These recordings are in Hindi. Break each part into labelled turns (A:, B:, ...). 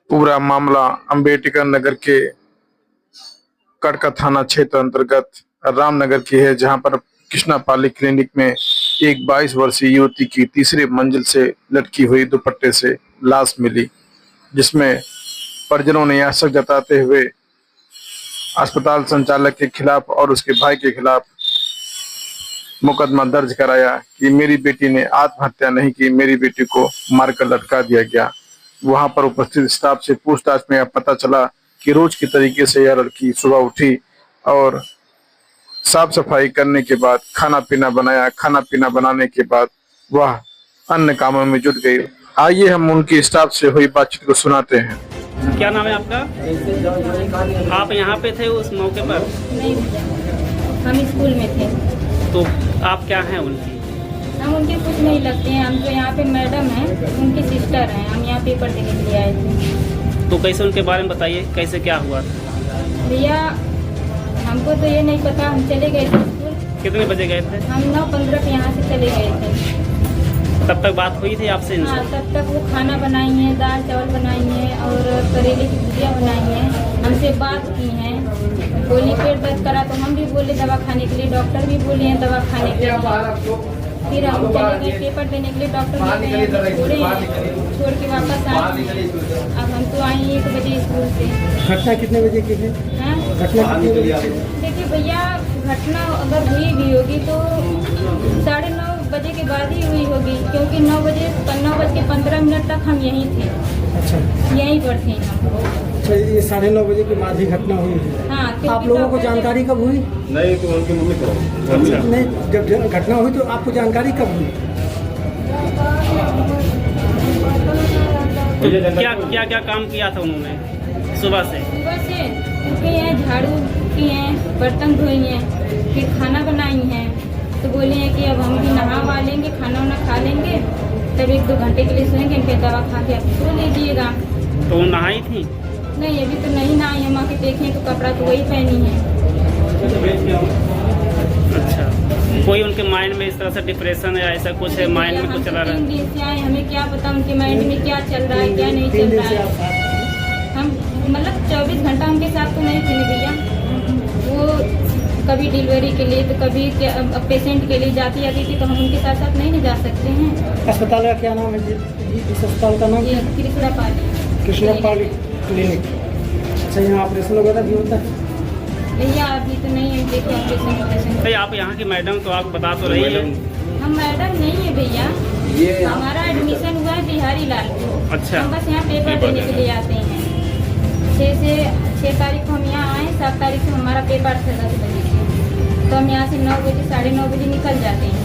A: पूरा मामला अंबेडकर नगर के कड़का थाना क्षेत्र अंतर्गत रामनगर की है, जहां पर कृष्णा पाली क्लिनिक में एक 22 वर्षीय युवती की तीसरे मंजिल से लटकी हुई दुपट्टे से लाश मिली, जिसमें परिजनों ने आशंका जताते हुए अस्पताल संचालक के खिलाफ और उसके भाई के खिलाफ मुकदमा दर्ज कराया कि मेरी बेटी ने आत्महत्या नहीं की, मेरी बेटी को मारकर लटका दिया गया। वहां पर उपस्थित स्टाफ से पूछताछ में पता चला कि रोज की तरीके से यह लड़की सुबह उठी और साफ सफाई करने के बाद खाना पीना बनाया। खाना पीना बनाने के बाद वह अन्य कामों में जुट गई। आइए हम उनकी स्टाफ से हुई बातचीत को सुनाते हैं।
B: क्या नाम है आपका? आप यहाँ पे थे उस मौके पर?
C: नहीं, हम स्कूल में थे।
B: तो आप क्या हैं उनकी?
C: हम उनके कुछ नहीं लगते हैं। हम तो यहाँ पे मैडम हैं, उनकी सिस्टर हैं। हम यहाँ पेपर देने के लिए आए थे।
B: तो कैसे उनके बारे में बताइए, कैसे क्या हुआ?
C: भैया हमको तो ये नहीं पता। हम चले गए थे स्कूल।
B: कितने बजे गए थे?
C: हम 9:15 पे यहाँ से चले गए थे।
B: तब तक बात हुई थी आपसे इनसे?
C: हाँ, तब तक वो खाना बनाई हैं, दाल चावल बनाई हैं और करेले की भुजिया बनाई हैं। हमसे बात की हैं, बोली पेट दर्द करा तो हम भी बोले दवा खाने के लिए, डॉक्टर भी बोले हैं दवा खाने के लिए। फिर हम चले गए पेपर देने के लिए, डॉक्टर छोड़ के वापस आए। अब हम तो आई 1 बजे स्कूल से।
D: घटना कितने बजे की है? घटना कितने बजे की?
C: देखिए भैया, घटना अगर हुई भी होगी तो 9:30 बजे के बाद ही हुई होगी, क्योंकि 9:15 तक हम यहीं थे।
D: अच्छा,
C: यहीं पर थे हम।
D: अच्छा, ये 9:30 बजे के बाद ही घटना हुई है।
C: हाँ,
D: आप लोगों को जानकारी कब हुई?
E: नहीं, तो उनकी मम्मी को।
B: अच्छा।
D: नहीं, जब घटना हुई तो आपको जानकारी कब हुई?
B: तो क्या क्या क्या काम किया था उन्होंने सुबह से?
C: सुबह से उठी हैं, झाड़ू की हैं, बर्तन धोई हैं, फिर खाना बनाई हैं। तो बोले हैं कि अब हम भी नहा वहा लेंगे, खाना वाना खा लेंगे, तब 1-2 घंटे के लिए सोएंगे, फिर दवा खा के आप सो लीजिएगा।
B: तो वो नहाई थी?
C: नहीं, अभी तो नहीं नहाई। हम आके देखें तो कपड़ा तो वही पहनी है।
B: अच्छा, कोई उनके माइंड में इस तरह से डिप्रेशन या ऐसा कुछ है, माइंड में कुछ चला रहा है?
C: 3 दिन से आए, हमें क्या पता उनके माइंड में क्या चल रहा है, क्या नहीं चल रहा है। हम मतलब 24 घंटा उनके साथ तो नहीं थे भैया। वो कभी डिलीवरी के लिए तो कभी पेशेंट के लिए जाती थी, तो हम उनके साथ साथ नहीं जा सकते हैं।
D: अस्पताल का क्या नाम है जी? इस अस्पताल का नाम?
C: ये कृष्णा पाली।
D: कृष्णा पाली क्लिनिक। अच्छा, यहाँ ऑपरेशन वगैरह भी होता है?
C: भैया अभी तो नहीं है, देखिए ऑपरेशन।
B: भाई आप यहाँ की मैडम तो आप बता तो रही है।
C: हम मैडम नहीं है भैया, हमारा एडमिशन हुआ है बिहारी लाल को।
B: अच्छा।
C: हम बस यहाँ पेपर देने के लिए आते हैं। 6 तारीख को हम यहाँ आए, 7 तारीख को हमारा पेपर था 10 बजे से। तो हम यहाँ से 9 बजे 9:30 बजे निकल जाते हैं।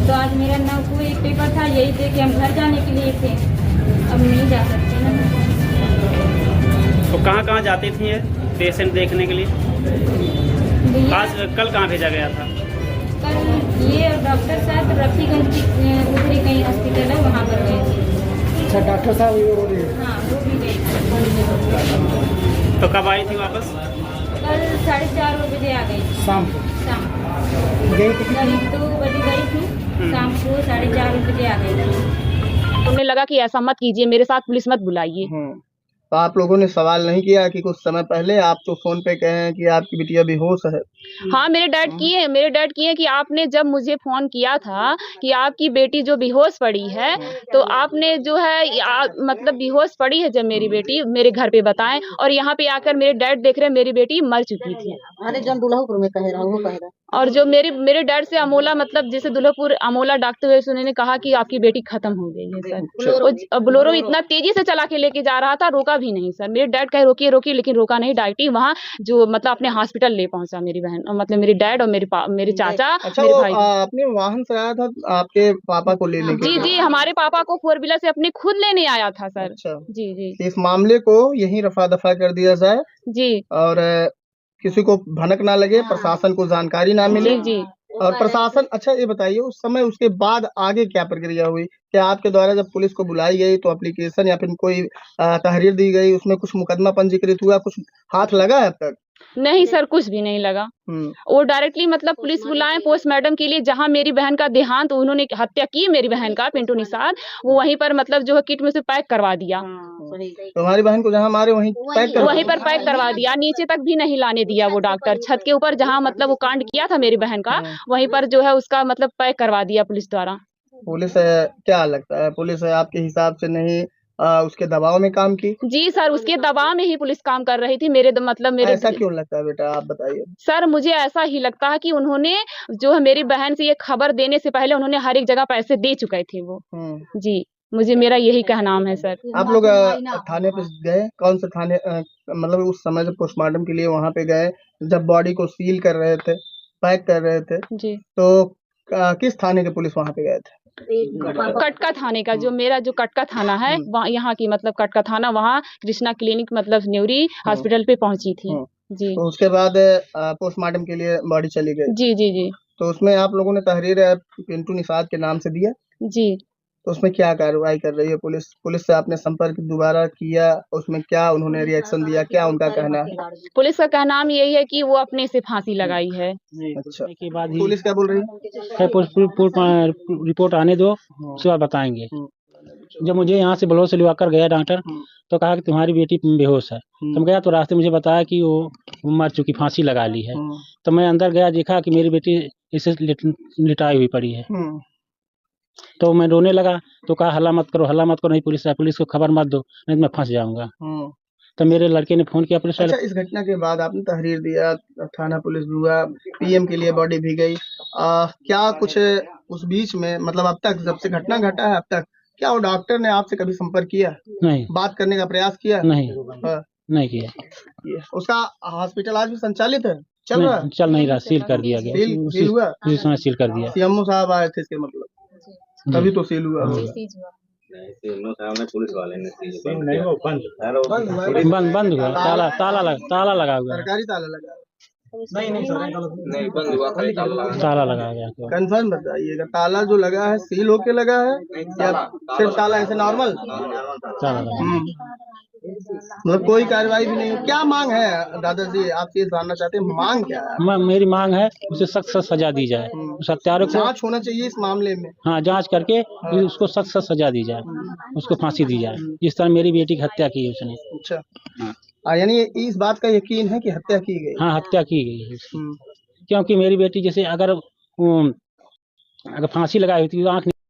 C: तो आज मेरा 9 को एक पेपर था, यही दे के हम घर जाने के लिए थे। अब नहीं जा सकते ना।
B: तो कहाँ जाती थी ये पेशेंट देखने के लिए?
C: भैया
B: आज कल कहाँ भेजा गया था?
C: कल ये डॉक्टर साहब रफीगंज की दूसरी कहीं हॉस्पिटल है, वहाँ पर गए थे।
D: अच्छा, डॉक्टर साहब ये हो रही है?
C: हाँ, वो भी गए थे।
B: तो कब आई थी वापस?
C: कल 4:30 बजे आ गई थी।
D: शाम को
C: शाम
D: गई थी?
C: करीब 2 बजे गई थी, शाम को 4:30 बजे आ गई थी।
F: उन्हें लगा कि ऐसा मत कीजिए, मेरे साथ पुलिस मत बुलाइए।
E: तो आप लोगों ने सवाल नहीं किया कि कुछ समय पहले आप तो फोन पे कहे हैं कि आपकी बिटिया बेहोश है?
F: हाँ, मेरे डैड किए कि आपने जब मुझे फोन किया था कि आपकी बेटी जो बेहोश पड़ी है, तो आपने जो है मतलब बेहोश पड़ी है जब मेरी बेटी मेरे घर पे बताएं, और यहाँ पे आकर मेरे डैड देख रहे हैं मेरी बेटी मर चुकी थी।
D: अरे जन दुल्हापुर में कह रहा हूँ।
F: और जो मेरे डैड से अमोला, मतलब जैसे दुल्हापुर अमोला डाकते हुए उन्होंने कहा कि आपकी बेटी खत्म हो गई है सर। बोलेरो इतना तेजी से चला के लेके जा रहा था, रोका भी नहीं सर। मेरे डैड कहे रोकिए, लेकिन रोका नहीं। डायरेक्टली वहाँ जो मतलब अपने हॉस्पिटल ले पहुंचा मेरी बहन, मतलब मेरे डैड और मेरे चाचा।
E: अच्छा,
F: मेरे
E: वो
F: भाई
E: अपने वाहन से आया था आपके पापा को लेने के लिए?
F: जी, हमारे पापा को 4 व्हीलर से अपने खुद लेने आया था सर।
E: अच्छा,
F: जी
E: इस मामले को यहीं रफा दफा कर दिया जाए
F: जी
E: और किसी को भनक ना लगे, प्रशासन को जानकारी ना मिले।
F: जी।
E: और प्रशासन, अच्छा ये बताइए उस समय उसके बाद आगे क्या प्रक्रिया हुई? क्या आपके द्वारा जब पुलिस को बुलाई गई तो एप्लीकेशन या फिर कोई तहरीर दी गई, उसमें कुछ मुकदमा पंजीकृत हुआ, कुछ हाथ लगा है अब तक?
F: नहीं सर, कुछ भी नहीं लगा। वो डायरेक्टली मतलब पुलिस बुलाए पोस्टमार्टम के लिए, जहाँ मेरी बहन का देहांत उन्होंने हत्या की मेरी बहन का पिंटू निषाद, वो वहीं पर मतलब जो है किट में से पैक करवा दिया।
E: तुम्हारी बहन को जहाँ मारे वहीं
F: पर पैक करवा दिया, नीचे तक भी नहीं लाने दिया वो डॉक्टर। छत के ऊपर जहाँ मतलब वो कांड किया था मेरी बहन का, वहीं पर जो है उसका मतलब पैक करवा दिया पुलिस द्वारा।
E: पुलिस क्या लगता है, पुलिस आपके हिसाब से नहीं उसके दबाव में काम की?
F: जी सर, उसके दबाव में ही पुलिस काम कर रही थी। मतलब
E: ऐसा क्यों लगता है बेटा, आप बताइए।
F: सर मुझे ऐसा ही लगता है कि उन्होंने जो है मेरी बहन से ये खबर देने से पहले उन्होंने हर एक जगह पैसे दे चुके थे वो। जी, मेरा यही कहना है सर।
E: आप लोग थाने पे गए? कौन से थाने मतलब उस समय जब पोस्टमार्टम के लिए वहां पे गए, जब बॉडी को सील कर रहे थे, पैक कर रहे थे,
F: जी,
E: तो किस थाने के पुलिस वहां पे गए थे?
F: कटका थाने का, जो मेरा जो कटका थाना है वहाँ, यहाँ की मतलब कटका थाना, वहाँ कृष्णा क्लिनिक मतलब न्यूरी हॉस्पिटल पे पहुंची थी। जी,
E: तो उसके बाद पोस्टमार्टम के लिए बॉडी चली गई?
F: जी जी जी।
E: तो उसमें आप लोगों ने तहरीर पिंटू निषाद के नाम से दिया?
F: जी,
E: तो उसमें क्या कार्रवाई कर रही है पुलिस? पुलिस से आपने संपर्क दोबारा किया, उसमें क्या उन्होंने रिएक्शन दिया, क्या उनका कहना है?
F: पुलिस का कहना यही है कि वो अपने से फांसी लगाई है।
E: अच्छा,
D: के बाद ही
E: पुलिस क्या बोल रही है?
D: रिपोर्ट आने दो, उसके बाद बताएंगे। जब मुझे यहाँ से ब्लॉक से लिवा कर गया डॉक्टर, तो कहा कि तुम्हारी बेटी बेहोश है। तो मैं गया तो रास्ते मुझे बताया कि वो मर चुकी, फांसी लगा ली है। तो मैं अंदर गया, देखा कि मेरी बेटी इसे लिटाई हुई पड़ी है। तो मैं रोने लगा, तो कहा हल्ला मत करो, नहीं पुलिस है, पुलिस को खबर मत दो, नहीं तो मैं फंस जाऊंगा। तो मेरे लड़के ने फोन किया पुलिस।
E: अच्छा, इस घटना के बाद आपने तहरीर दिया, थाना पुलिस हुआ, पीएम के लिए बॉडी भी गई, क्या कुछ उस बीच में मतलब अब तक जब से घटना घटा है अब तक क्या वो डॉक्टर ने आपसे कभी संपर्क किया?
D: नहीं।
E: बात करने का प्रयास किया?
D: नहीं।
E: हाँ।
D: नहीं किया।
E: उसका हॉस्पिटल आज भी संचालित है, चल रहा?
D: चल नहीं रहा, सील कर दिया गया।
E: सील हुआ?
D: उसी समय सील कर दिया।
E: सीएमओ साहब आए थे इसके मतलब, तभी तो सील हुआ।
G: पुलिस वाले ने
D: बंद हुआ, ताला लगा हुआ।
E: सरकारी ताला लगा?
G: नहीं, बंद हुआ,
D: ताला लगा गया।
E: कंफर्म बताइएगा, ताला जो लगा है सील होके लगा है या सिर्फ ताला ऐसे नॉर्मल?
D: ताला लगा।
E: मतलब कोई कार्रवाई भी नहीं है। क्या मांग है दादाजी, आपसे ये जानना चाहते हैं, मांग क्या है?
D: मेरी मांग है उसे सख्त सख्त सजा दी जाए, उस हत्यारे को।
E: जांच होना चाहिए इस मामले में।
D: हाँ, जांच करके उसको सख्त सख्त सजा दी जाए, उसको फांसी दी जाए, जिस तरह मेरी बेटी की हत्या की है उसने।
E: अच्छा, यानी इस बात का यकीन है कि हत्या की गई?
D: हाँ, हत्या की गई है। क्योंकि मेरी बेटी जैसे अगर फांसी लगाई होती तो आँख